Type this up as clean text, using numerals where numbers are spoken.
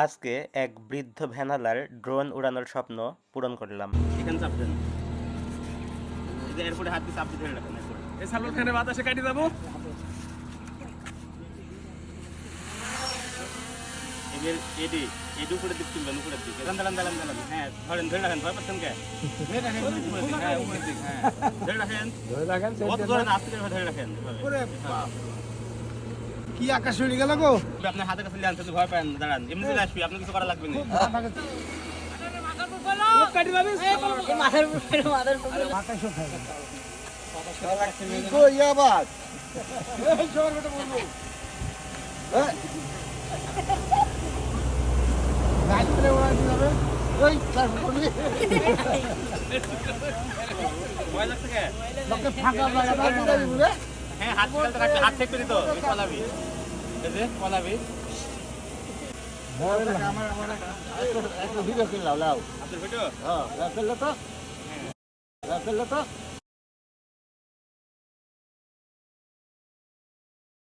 আজকে এক বৃদ্ধ ভ্যানালার ড্রোন উড়ানোর স্বপ্ন পূরণ করলাম। এখানে চাপ দেন, এয়ারপোর্টে হাত দিয়ে চাপ দিয়ে ধরে রাখেন। এই সালমান খানের বাতাসে কাটি যাবো। এদের এডি এডি উপরে দিক তুলবেন, উপরের দিকে দাঁড়ান দাঁড়ান দাঁড়ান। হ্যাঁ ধরেন, ধরে রাখেন, ভয় পাচ্ছেন কে? ধরে রাখেন, ধরে রাখেন, কত ধরে না, আস্তে করে ধরে রাখেন। কি আকাশ উড়ে গেল গো। আপনার হাতের কাছে লিয়ে আনতে ভয় পান, দাঁড়ান, এমনি চলে আসবি, আপনার কিছু করা লাগবে না। কাটি যাবি মাথার উপরে আকাশও খায় কো ইয়াবাদ এই শহর বেটা বলবো রাত্রে ওরা যাবে ওই তারপরে ভয় লাগছে কে? লোকে ফাঁকা জায়গা হ্যাঁ, হাত ফেলতে কাটবে, হাত ঠেকবে দিত, পলাবি, এই যে পলাবি। আমার একটা ভিডিও কিনলাম লাও আপনার ভিডিও হ্যাঁ রাখলে তো